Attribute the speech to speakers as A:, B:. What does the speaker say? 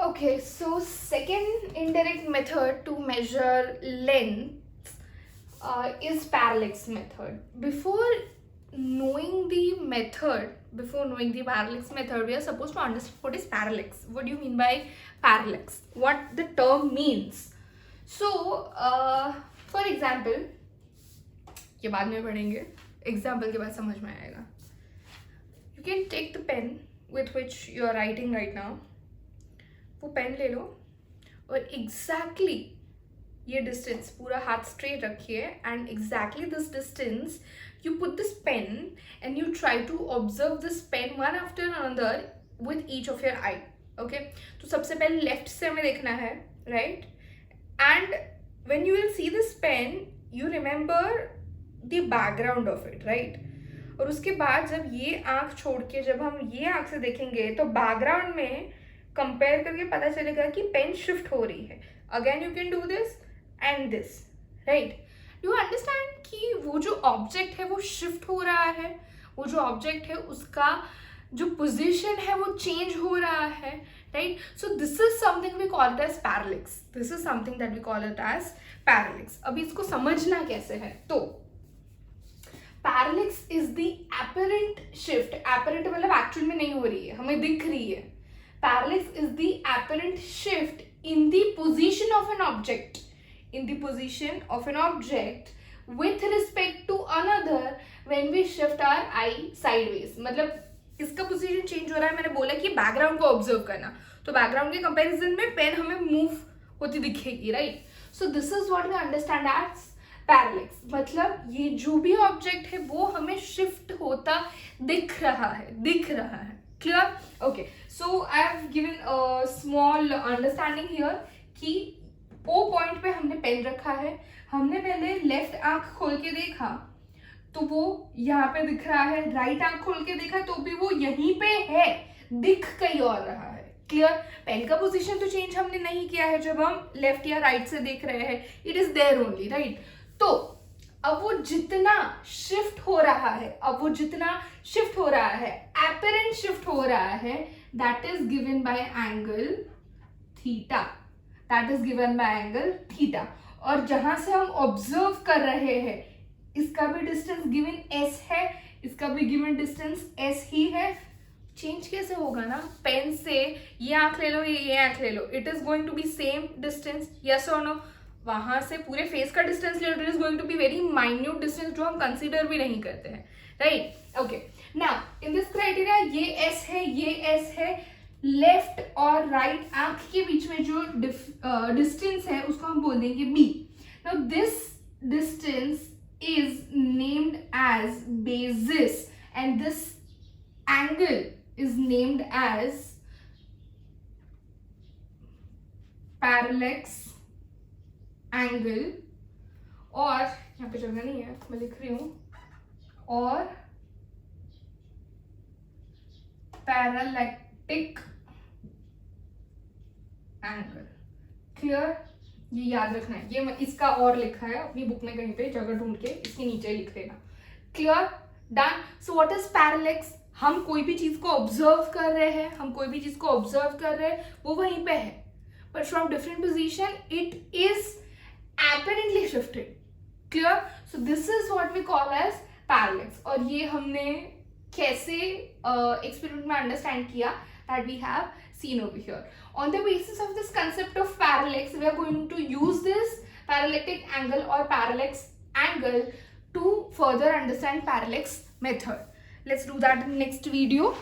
A: Okay, so second indirect method to measure length is parallax method. Before knowing the parallax method, we are supposed to understand what is parallax. What do you mean by parallax? What the term means? So, for example, ये बाद में पढ़ेंगे. Example के बाद समझ में आएगा. You can take the pen with which you are writing right now. वो पेन ले लो और एग्जैक्टली ये डिस्टेंस पूरा हाथ स्ट्रेट रखिए and exactly this distance you put this pen and you try to observe this pen one after another with each of your eye. Okay, तो सबसे पहले लेफ्ट से हमें देखना है, right? And when you will see this pen you remember the background of it, right? और उसके बाद जब ये आंख छोड़ के जब हम ये आंख से देखेंगे तो बैकग्राउंड में कंपेयर करके पता चलेगा कि पेन शिफ्ट हो रही है. Again you can do this and this, right? You understand कि वो जो ऑब्जेक्ट है वो शिफ्ट हो रहा है, वो जो ऑब्जेक्ट है उसका जो पोजीशन है वो चेंज हो रहा है, right? So this is something we call it as parallax. This is something that we call it as parallax. अभी इसको समझना कैसे है, तो parallax is the apparent shift. Apparent मतलब एक्चुअल में नहीं हो रही है, हमें दिख रही है. Parallax is the apparent shift in the position of an object. In the position of an object with respect to another when we shift our eye sideways. मतलब इसका पोजीशन चेंज हो रहा है. मैंने बोला कि बैकग्राउंड को ऑब्जर्व करना, तो बैकग्राउंड के कंपैरिजन में पेन हमें मूव होती दिखेगी, right? So this is what we understand as parallax. मतलब ये जो भी ऑब्जेक्ट है वो हमें शिफ्ट होता दिख रहा है. Clear? Okay, so I have given a small understanding here कि O पॉइंट पे हमने पेन रखा है. हमने पहले लेफ्ट आंख खोल के देखा तो वो यहाँ पे दिख रहा है. राइट आंख खोल के देखा तो भी वो यहीं पे है, दिख कहीं और रहा है. क्लियर? पेन का पोजीशन तो चेंज हमने नहीं किया है जब हम लेफ्ट या राइट से देख रहे हैं. It is there only, right? तो अब वो जितना शिफ्ट हो रहा है, एपरेंट शिफ्ट हो रहा है, that is given by angle theta. और जहां से हम ऑब्जर्व कर रहे हैं इसका भी डिस्टेंस गिवन एस है, इसका भी गिवन डिस्टेंस एस ही है. चेंज कैसे होगा ना, पेन से ये आंख ले लो, ये आंख ले लो, it is going to be same distance, yes और नो? वहां से पूरे फेस का डिस्टेंस ले लो, it is going to be very minute distance जो हम कंसीडर भी नहीं करते हैं, right? Okay, now in this criteria ये एस है. लेफ्ट और राइट आंख के बीच में जो डिस्टेंस है उसको हम बोल देंगे B. Now this distance is named as basis and this angle is named as parallax angle. और यहाँ पे जगह नहीं है, मैं लिख रही हूं, और पैरालैक्टिक एंगल. क्लियर? ये याद रखना है. ये इसका और लिखा है अपनी बुक में कहीं पे, जगह ढूंढ के इसके नीचे लिख देना. Clear? Done. So what is parallax? हम कोई भी चीज को ऑब्जर्व कर रहे हैं, वो वहीं पे है, but from different position it is apparently shifted. Clear? So this is what we call as parallax. और ये हमने कैसे एक्सपेरिमेंट में अंडरस्टैंड किया, that we have seen over here. On the basis of this concept of parallax, we are going to use this parallactic angle or parallax angle to further understand parallax method. Let's do that in next video.